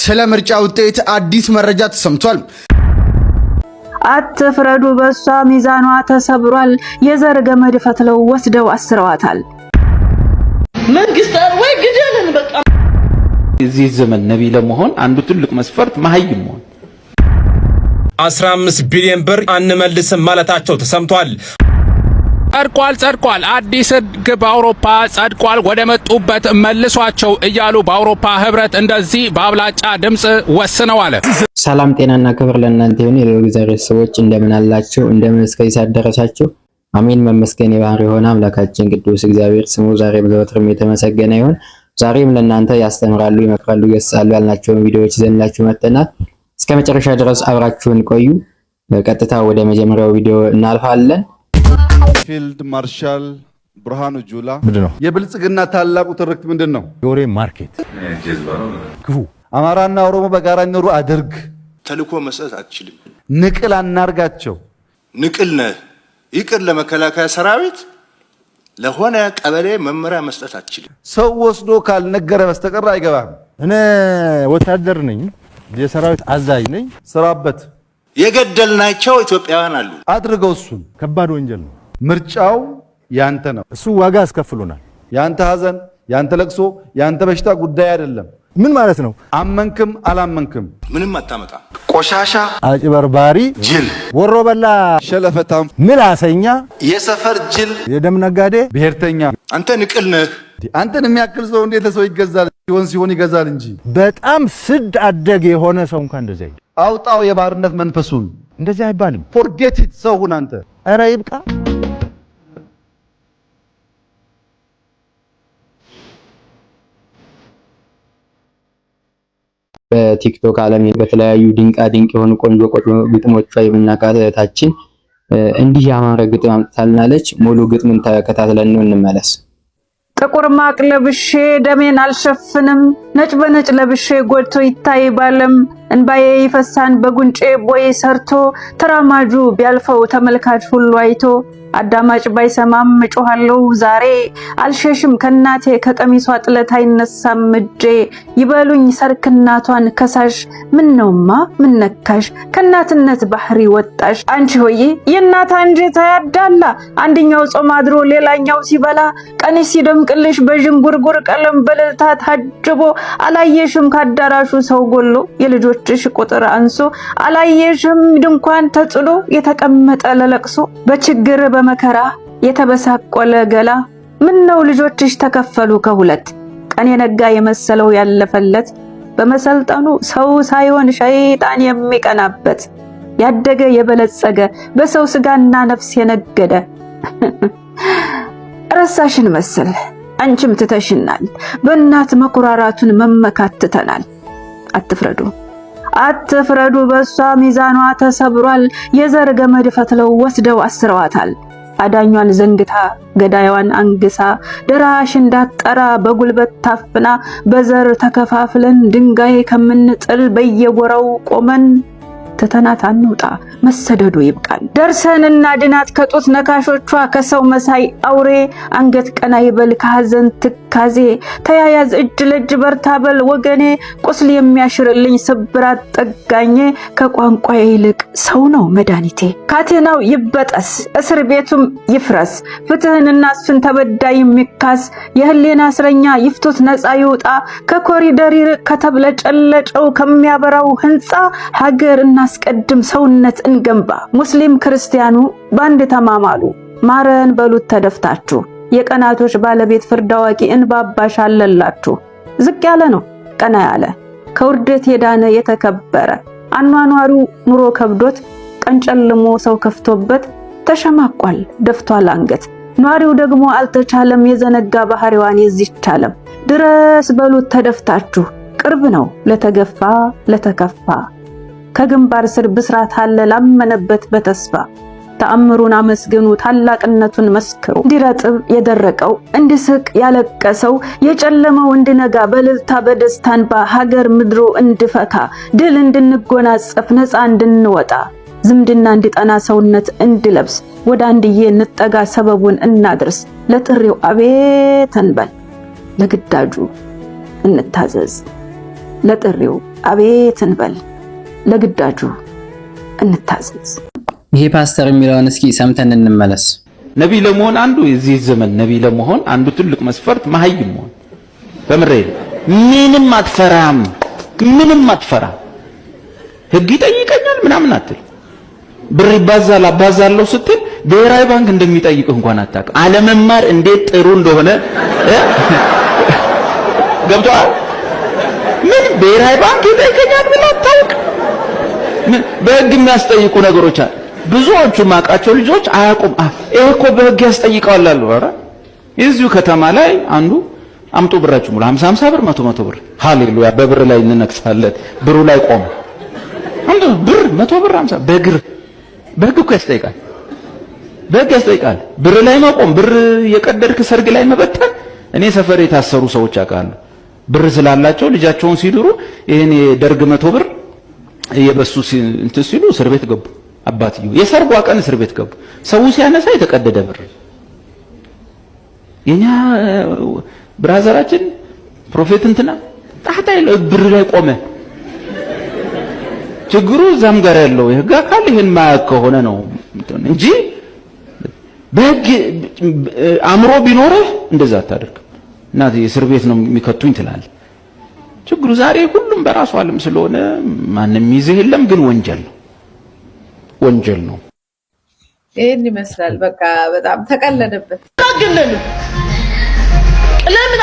ስለ ምርጫ ውጤት አዲስ መረጃ ተሰምቷል። አትፍረዱ በሷ ሚዛኗ ተሰብሯል። የዘር ገመድ ፈትለው ወስደው አስረዋታል። መንግስት ወይ ግደልን በቃ። እዚህ ዘመን ነብይ ለመሆን አንዱ ትልቅ መስፈርት መሐይም መሆን። 15 ቢሊዮን ብር አንመልስም ማለታቸው ተሰምቷል። ጸድቋል አዲስ ሕግ በአውሮፓ ጸድቋል፣ ወደ መጡበት መልሷቸው እያሉ በአውሮፓ ህብረት እንደዚህ በአብላጫ ድምጽ ወስነዋል። ሰላም ጤናና ክብር ለእናንተ ይሁን። የእግዚአብሔር ሰዎች እንደምን አላችሁ? እንደምን እስከዚህ ደረሳችሁ? አሜን። መመስገን የባህር የሆነ አምላካችን ቅዱስ እግዚአብሔር ስሙ ዛሬም ዘወትርም የተመሰገነ ይሁን። ዛሬም ለእናንተ ያስተምራሉ፣ ይመክራሉ፣ ይገስጻሉ ያልናቸውን ቪዲዮዎች ይዘንላችሁ መጥተናል። እስከ መጨረሻ ድረስ አብራችሁን ቆዩ። በቀጥታ ወደ መጀመሪያው ቪዲዮ እናልፋለን። ፊልድ ማርሻል ብርሃኑ ጁላ ምንድነው የብልጽግና ታላቁ ትርክት ምንድነው? ጎሬ ማርኬት ክፉ አማራና ኦሮሞ በጋራ ይኖሩ አድርግ። ተልኮ መስጠት አትችልም። ንቅል አናርጋቸው። ንቅል ነህ ይቅር ለመከላከያ ሰራዊት ለሆነ ቀበሌ መመሪያ መስጠት አትችልም። ሰው ወስዶ ካልነገረ በስተቀር አይገባም። እኔ ወታደር ነኝ፣ የሰራዊት አዛዥ ነኝ። ስራበት። የገደልናቸው ኢትዮጵያውያን አሉ። አድርገው። እሱን ከባድ ወንጀል ነው። ምርጫው ያንተ ነው። እሱ ዋጋ አስከፍሎናል። ያንተ ሐዘን፣ ያንተ ለቅሶ፣ ያንተ በሽታ ጉዳይ አይደለም። ምን ማለት ነው? አመንክም አላመንክም ምንም አታመጣ። ቆሻሻ፣ አጭበርባሪ፣ ጅል፣ ወሮ በላ፣ ሸለፈታም፣ ምላሰኛ፣ የሰፈር ጅል፣ የደም ነጋዴ፣ ብሔርተኛ። አንተ ንቅል ነህ። አንተን የሚያክል ሰው እንዴት ለሰው ይገዛል? ሲሆን ይገዛል እንጂ። በጣም ስድ አደግ የሆነ ሰው እንኳን እንደዚህ አይደል። አውጣው የባርነት መንፈሱን። እንደዚህ አይባልም። ፎርጌት ኢት። ሰው ሁን አንተ። ኧረ ይብቃ። በቲክቶክ ዓለም በተለያዩ ድንቅ የሆኑ ቆንጆ ግጥሞቿ የምናቃታችን እንዲህ ያማረ ግጥም አምጥታልናለች። ሙሉ ግጥሙን ተከታትለን ነው እንመለስ። ጥቁር ማቅ ለብሼ ደሜን አልሸፍንም፣ ነጭ በነጭ ለብሼ ጎልቶ ይታይ ባለም እንባዬ ይፈሳን በጉንጬ ቦይ ሰርቶ ተራማጁ ቢያልፈው ተመልካች ሁሉ አይቶ አዳማጭ ባይሰማም እጮሃለሁ ዛሬ አልሸሽም ከናቴ ከቀሚሷ ጥለት አይነሳም እጄ ይበሉኝ ሰርክ እናቷን ከሳሽ ምነውማ ምነካሽ ከናትነት ባህሪ ወጣሽ አንቺ ሆይ የእናት አንጀት ያዳላ አንደኛው ጾም አድሮ ሌላኛው ሲበላ ቀንሽ ሲደምቅልሽ በዥንጉርጉር ቀለም በልልታ ታጅቦ አላየሽም ካዳራሹ ሰው ጎሎ የልጆችሽ ቁጥር አንሶ አላየሽም ድንኳን ተጥሎ የተቀመጠ ለለቅሶ በችግር በመከራ የተበሳቆለ ገላ ምነው ልጆችሽ ተከፈሉ ከሁለት ቀን የነጋ የመሰለው ያለፈለት በመሰልጠኑ ሰው ሳይሆን ሸይጣን የሚቀናበት ያደገ የበለጸገ በሰው ስጋና ነፍስ የነገደ ረሳሽን መሰል አንቺም ትተሽናል በእናት መኩራራቱን መመካትተናል። አትፍረዱ በሷ ሚዛኗ ተሰብሯል። የዘር ገመድ ፈትለው ወስደው አስረዋታል። አዳኟን ዘንግታ ገዳይዋን አንግሳ ደራሽ እንዳጠራ በጉልበት ታፍና በዘር ተከፋፍለን ድንጋይ ከምንጥል በየጎራው ቆመን ተተናት አንውጣ መሰደዱ ይብቃል። ደርሰንና ድናት ከጡት ነካሾቿ ከሰው መሳይ አውሬ አንገት ቀና ይበል ከሐዘን ትካዜ ተያያዝ እጅ ለእጅ በርታበል ወገኔ ቁስል የሚያሽርልኝ ስብራት ጠጋኜ ከቋንቋ ይልቅ ሰው ነው መድኃኒቴ። ካቴናው ይበጠስ እስር ቤቱም ይፍረስ ፍትህንና እሱን ተበዳይ የሚካስ የህሊና እስረኛ ይፍቱት ነፃ ይውጣ ከኮሪደር ይርቅ ከተብለጨለጨው ከሚያበራው ህንፃ ሀገር እናስቀድም ሰውነት እንገንባ። ሙስሊም ክርስቲያኑ ባንድ ተማማሉ ማረን በሉት ተደፍታችሁ የቀናቶች ባለቤት ፍርድ አዋቂ እንባባሽ አለላችሁ። ዝቅ ያለ ነው ቀና ያለ ከውርደት የዳነ የተከበረ አኗኗሩ ኑሮ ከብዶት ቀንጨልሞ ሰው ከፍቶበት ተሸማቋል ደፍቷል አንገት። ኗሪው ደግሞ አልተቻለም የዘነጋ ባህሪዋን የዚቻለም ድረስ በሉት ተደፍታችሁ ቅርብ ነው ለተገፋ ለተከፋ ከግንባር ስር ብስራት አለ ላመነበት በተስፋ ተአምሩን አመስግኑ ታላቅነቱን መስክሩ። እንዲረጥብ የደረቀው እንዲስቅ ያለቀሰው የጨለመው እንዲነጋ በልልታ በደስታን ሀገር ምድሩ እንድፈካ ድል እንድንጎናጸፍ ነፃ እንድንወጣ ዝምድና እንዲጠና ሰውነት እንድለብስ ወደ አንድዬ እንጠጋ ሰበቡን እናድርስ ለጥሪው አቤት እንበል ለግዳጁ እንታዘዝ። ለጥሪው አቤት እንበል፣ ለግዳጁ እንታዘዝ። ይሄ ፓስተር የሚለውን እስኪ ሰምተን እንመለስ። ነቢይ ለመሆን አንዱ የዚህ ዘመን ነቢይ ለመሆን አንዱ ትልቅ መስፈርት መሀይም መሆን። በምሬ ምንም አትፈራም፣ ምንም አትፈራም። ህግ ይጠይቀኛል ምናምን አትል። ብር ይባዛል አባዛለሁ ስትል ብሔራዊ ባንክ እንደሚጠይቅህ እንኳን አታውቅም። አለመማር እንዴት ጥሩ እንደሆነ ገብቶሃል? ምን ብሔራዊ ባንክ ይጠይቀኛል ብለህ አታውቅ። በህግ የሚያስጠይቁ ነገሮች አሉ። ብዙዎቹ ማቃቸው ልጆች አያውቁም። ይሄ እኮ በህግ ያስጠይቀዋል አሉ። ኧረ እዚሁ ከተማ ላይ አንዱ አምጡ ብራችሁ ሙሉ 50 ብር 100 ብር ሃሌሉያ፣ በብር ላይ እንነክሳለን። ብሩ ላይ ቆመ። አንዱ ብር 100 ብር 50 በህግ እኮ ያስጠይቃል። በህግ ያስጠይቃል። ብር ላይ መቆም፣ ብር የቀደድክ ሰርግ ላይ መበተን። እኔ ሰፈር የታሰሩ ሰዎች አውቃለሁ። ብር ስላላቸው ልጃቸውን ሲድሩ ይሄን የደርግ 100 ብር የበሱ እንትን ሲሉ እስር ቤት ገቡ። አባትየው የሰርጓ ቀን እስር ቤት ገቡ። ሰው ሲያነሳ የተቀደደ ብር። የኛ ብራዘራችን ፕሮፌት እንትና ታህታይ ብር ላይ ቆመ። ችግሩ እዛም ጋር ያለው የህግ አካል ይሄን ማያውቅ ከሆነ ነው እንጂ በህግ አምሮ ቢኖርህ እንደዛ አታደርግ። እናቴ እስር ቤት ነው የሚከቱኝ ትላለህ። ችግሩ ዛሬ ሁሉም በራሱ ዓለም ስለሆነ ማንም ይዘህ የለም፣ ግን ወንጀል ነው። ይሄን ይመስላል። በቃ በጣም ተቀለደበት። አገለንም ለምን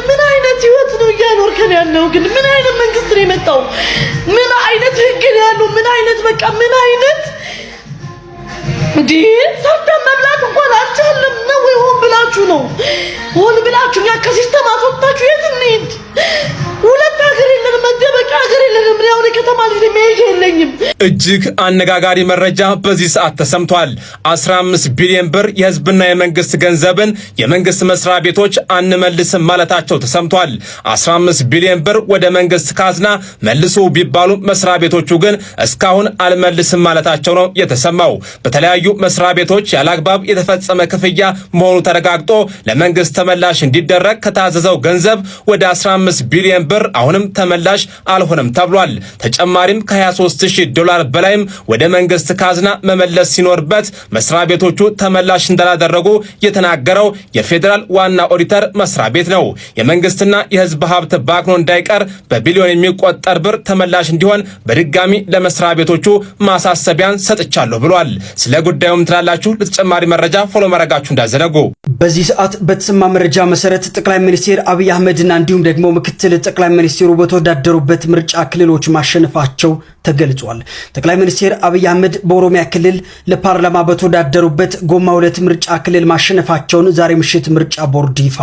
ምን አይነት ህይወት ነው እያኖርከን ያለው? ግን ምን አይነት መንግስት ነው የመጣው? ምን አይነት ህግ ነው ያለው? ምን አይነት በቃ ምን አይነት እንዴ! ሰርተን መብላት እንኳን አልቻለም ነው ወይ? ሆን ብላችሁ ያ ከሲስተም አስወጣችሁ። የት እንሂድ? ሁለት ሀገር የለንም፣ መደበቂያ ሀገር የለንም። ያው ከተማ ልጅ መሄድ የለኝም። እጅግ አነጋጋሪ መረጃ በዚህ ሰዓት ተሰምቷል። 15 ቢሊዮን ብር የህዝብና የመንግስት ገንዘብን የመንግስት መስሪያ ቤቶች አንመልስም ማለታቸው ተሰምቷል። 15 ቢሊዮን ብር ወደ መንግስት ካዝና መልሶ ቢባሉ መስሪያ ቤቶቹ ግን እስካሁን አልመልስም ማለታቸው ነው የተሰማው። በተለያዩ መስሪያ ቤቶች ያላግባብ የተፈጸመ ክፍያ መሆኑ ተረጋግጦ ለመንግስት ተመላሽ እንዲደረግ ከታዘዘው ገንዘብ ወደ 15 ቢሊዮን ብር አሁንም ተመላሽ አልሆነም ተብሏል። ተጨማሪም ከ23000 ዶላር በላይም ወደ መንግስት ካዝና መመለስ ሲኖርበት መስሪያ ቤቶቹ ተመላሽ እንዳላደረጉ የተናገረው የፌዴራል ዋና ኦዲተር መስሪያ ቤት ነው። የመንግስትና የህዝብ ሀብት ባክኖ እንዳይቀር በቢሊዮን የሚቆጠር ብር ተመላሽ እንዲሆን በድጋሚ ለመስሪያ ቤቶቹ ማሳሰቢያን ሰጥቻለሁ ብሏል። ስለ ጉዳዩም ትላላችሁ። ለተጨማሪ መረጃ ፎሎ ማድረጋችሁ እንዳዘነጉ። በዚህ ሰዓት በተሰማ መረጃ መሰረት ጠቅላይ ሚኒስትር አብይ አህመድና እንዲሁም ደግሞ ምክትል ጠቅላይ ሚኒስትሩ በተወዳደሩበት ምርጫ ክልሎች ማሸነፋቸው ተገልጿል። ጠቅላይ ሚኒስትር አብይ አህመድ በኦሮሚያ ክልል ለፓርላማ በተወዳደሩበት ጎማ 2 ምርጫ ክልል ማሸነፋቸውን ዛሬ ምሽት ምርጫ ቦርድ ይፋ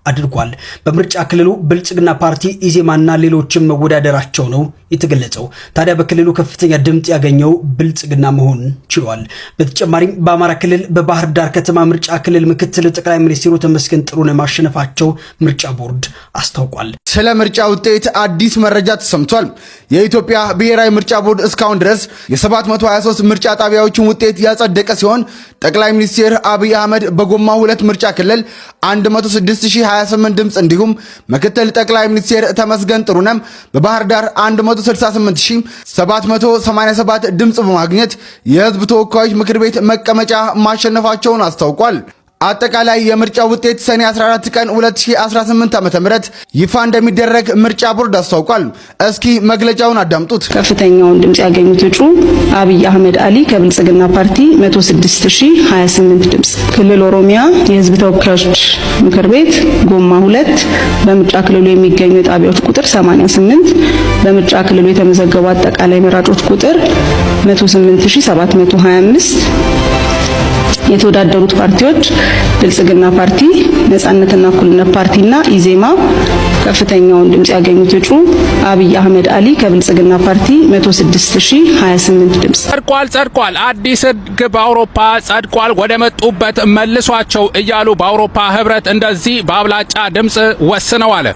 አድርጓል። በምርጫ ክልሉ ብልጽግና ፓርቲ፣ ኢዜማና ሌሎችም መወዳደራቸው ነው የተገለጸው። ታዲያ በክልሉ ከፍተኛ ድምጽ ያገኘው ብልጽግና መሆን ችሏል። በተጨማሪም በአማራ ክልል በባህር ዳር ከተማ ምርጫ ክልል ምክትል ጠቅላይ ሚኒስትሩ ተመስገን ጥሩነህ ማሸነፋቸው ምርጫ ቦርድ አስታውቋል። ስለ ምርጫ ውጤት አዲስ መረጃ ተሰምቷል። የኢትዮጵያ ብሔራዊ ምርጫ ቦርድ እስካሁን ድረስ የ723 ምርጫ ጣቢያዎችን ውጤት ያጸደቀ ሲሆን ጠቅላይ ሚኒስትር አብይ አህመድ በጎማ 2 ምርጫ ክልል 106028 ድምጽ እንዲሁም ምክትል ጠቅላይ ሚኒስትር ተመስገን ጥሩነህ በባህር ዳር 168787 ድምጽ በማግኘት የህዝብ ተወካዮች ምክር ቤት መቀመጫ ማሸነፋቸውን አስታውቋል። አጠቃላይ የምርጫ ውጤት ሰኔ 14 ቀን 2018 ዓ.ም ይፋ እንደሚደረግ ምርጫ ቦርድ አስታውቋል። እስኪ መግለጫውን አዳምጡት። ከፍተኛውን ድምጽ ያገኙት እጩ አብይ አህመድ አሊ ከብልጽግና ፓርቲ 106028 ድምጽ። ክልል ኦሮሚያ የህዝብ ተወካዮች ምክር ቤት ጎማ 2 በምርጫ ክልሉ የሚገኙ የጣቢያዎች ቁጥር 88፣ በምርጫ ክልሉ የተመዘገቡ አጠቃላይ መራጮች ቁጥር 108725። የተወዳደሩት ፓርቲዎች ብልጽግና ፓርቲ፣ ነጻነትና እኩልነት ፓርቲና ኢዜማ። ከፍተኛውን ድምጽ ያገኙት እጩ አብይ አህመድ አሊ ከብልጽግና ፓርቲ 106028 ድምጽ። ጸድቋል። አዲስ ህግ በአውሮፓ ጸድቋል፣ ወደ መጡበት መልሷቸው እያሉ በአውሮፓ ህብረት እንደዚህ በአብላጫ ድምጽ ወስነዋል።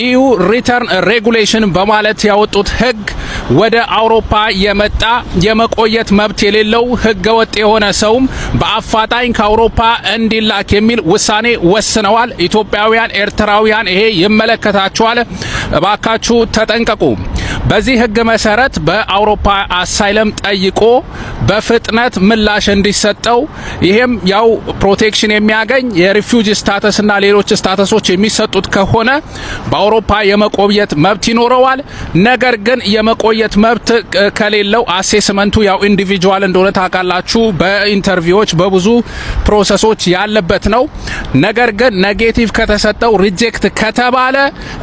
ኢዩ ሪተርን ሬጉሌሽን በማለት ያወጡት ህግ ወደ አውሮፓ የመጣ የመቆየት መብት የሌለው ህገ ወጥ የሆነ ሰውም በአፋጣኝ ከአውሮፓ እንዲላክ የሚል ውሳኔ ወስነዋል። ኢትዮጵያውያን፣ ኤርትራውያን ይሄ ይመለከታችኋል፣ እባካችሁ ተጠንቀቁ። በዚህ ህግ መሰረት በአውሮፓ አሳይለም ጠይቆ በፍጥነት ምላሽ እንዲሰጠው ይሄም ያው ፕሮቴክሽን የሚያገኝ የሪፊውጂ ስታተስ እና ሌሎች ስታተሶች የሚሰጡት ከሆነ በአውሮፓ የመቆየት መብት ይኖረዋል። ነገር ግን የመቆየት መብት ከሌለው አሴስመንቱ ያው ኢንዲቪጁዋል እንደሆነ ታውቃላችሁ፣ በኢንተርቪዎች በብዙ ፕሮሰሶች ያለበት ነው። ነገር ግን ኔጌቲቭ ከተሰጠው ሪጀክት ከተባለ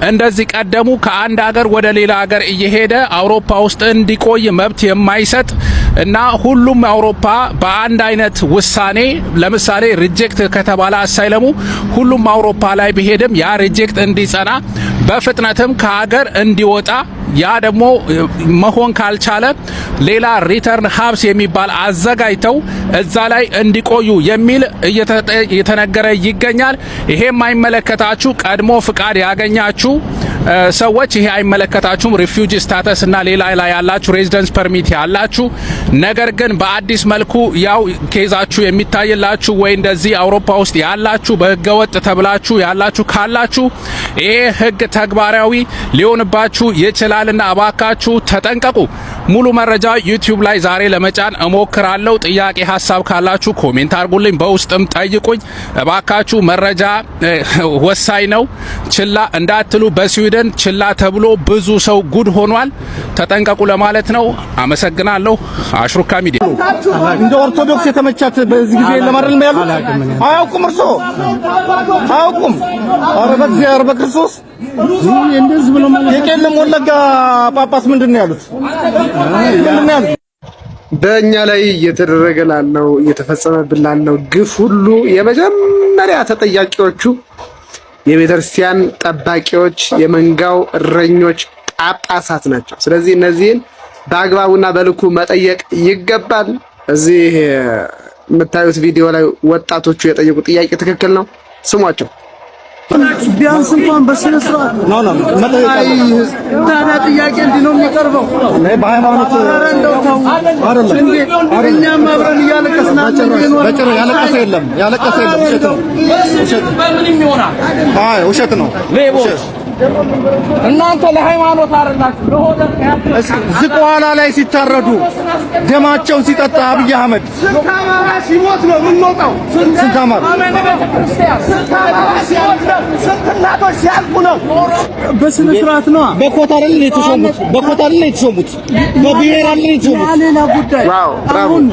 እንደዚህ ቀደሙ ከአንድ ሀገር ወደ ሌላ ሀገር እየሄደ አውሮፓ ውስጥ እንዲቆይ መብት የማይሰጥ እና ሁሉም አውሮፓ በአንድ አይነት ውሳኔ ለምሳሌ ሪጀክት ከተባለ አሳይለሙ ሁሉም አውሮፓ ላይ ቢሄድም ያ ሪጀክት እንዲጸና በፍጥነትም ከሀገር እንዲወጣ ያ ደግሞ መሆን ካልቻለ ሌላ ሪተርን ሀብስ የሚባል አዘጋጅተው እዛ ላይ እንዲቆዩ የሚል እየተነገረ ይገኛል። ይሄ የማይመለከታችሁ ቀድሞ ፍቃድ ያገኛችሁ ሰዎች ይሄ አይመለከታችሁም። ሪፊውጂ ስታተስ እና ሌላ ላይ ያላችሁ ሬዚደንስ ፐርሚት ያላችሁ ነገር ግን በአዲስ መልኩ ያው ኬዛችሁ የሚታይላችሁ ወይ እንደዚህ አውሮፓ ውስጥ ያላችሁ በህገወጥ ተብላችሁ ያላችሁ ካላችሁ ይሄ ህግ ተግባራዊ ሊሆንባችሁ ይችላልና እባካችሁ ተጠንቀቁ። ሙሉ መረጃ ዩቲዩብ ላይ ዛሬ ለመጫን እሞክራለሁ። ጥያቄ ሀሳብ ካላችሁ ኮሜንት አድርጉልኝ፣ በውስጥም ጠይቁኝ። እባካችሁ መረጃ ወሳኝ ነው፣ ችላ እንዳትሉ። በስዊድን ችላ ተብሎ ብዙ ሰው ጉድ ሆኗል። ተጠንቀቁ ለማለት ነው። አመሰግናለሁ። አሽሩካ ሚዲያ እንደ ኦርቶዶክስ የተመቻት በዚህ ጊዜ ለማረል ነው ያሉት። አያውቁም፣ እርሶ አያውቁም። ኧረ በእግዚአብሔር በክርስቶስ እንደዚህ ብሎ ማለት የቄለም ወለጋ ጳጳስ ምንድን ነው ያሉት? ምንድን ነው ያሉት? በእኛ ላይ እየተደረገ ላለው እየተፈጸመብን ላለው ግፍ ሁሉ የመጀመሪያ ተጠያቂዎቹ የቤተክርስቲያን ጠባቂዎች፣ የመንጋው እረኞች ጳጳሳት ናቸው። ስለዚህ እነዚህን በአግባቡና በልኩ መጠየቅ ይገባል። እዚህ የምታዩት ቪዲዮ ላይ ወጣቶቹ የጠየቁት ጥያቄ ትክክል ነው። ስሟቸው። ቢያንስ እንኳን በስነ ስርዓት ነው ታዲያ ጥያቄ እንዲህ ነው የሚቀርበው። በሃይማኖት አይደለም። እኛም አብረን እያለቀስናቸው በጭራሽ ያለቀሰ የለም፣ ያለቀሰ የለም። ውሸት ነው፣ ውሸት በምንም ይሆናል። አይ ውሸት ነው። እናንተ ለሃይማኖት አይደላችሁ ለሆነ ዝቋላ ላይ ሲታረዱ ደማቸውን ሲጠጣ አብይ አህመድ ሲሞት ነው የምንወጣው። ስንት አማራ ስንት እናቶች ሲያልቁ ነው። በስነ ስርዓት ነው። በኮታ አይደል የተሾሙት፣ በኮታ አይደል የተሾሙት፣ በብሔር አይደል የተሾሙት። ሌላ ጉዳይ አሁን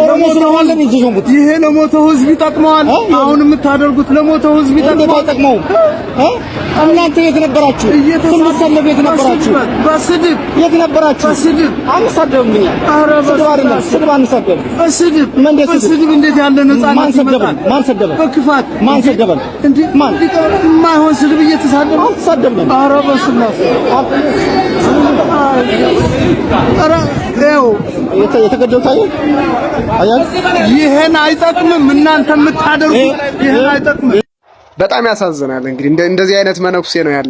ኦሮሞ ስለሆነ የተሾሙት ይሄ ለሞተው ህዝብ ይጠቅመዋል። አሁን የምታደርጉት ለሞተው ህዝብ ይጠቅመዋል። እናንተ የት ነበራችሁ? ስንሰለፍ የት ነበራችሁ? በስድብ የት ነበራችሁ? በስድብ አንሰደብም። እኛ ስድብ አይደለም፣ ስድብ አንሰደብም። በስድብ በስድብ እንዴት ያለ ነፃነት ማን ሰደበን? ማን ሰደበን? በክፋት ማን ሰደበን? እንዴ ማን የማይሆን ስድብ እየተሳደበ አንሰደብም። ኧረ በስላሴ ኧረ ይኸው የተገደሉት ይሄን አይጠቅምም። እናንተ የምታደርጉት ይሄን አይጠቅምም። በጣም ያሳዝናል። እንግዲህ እንደዚህ አይነት መነኩሴ ነው ያለ።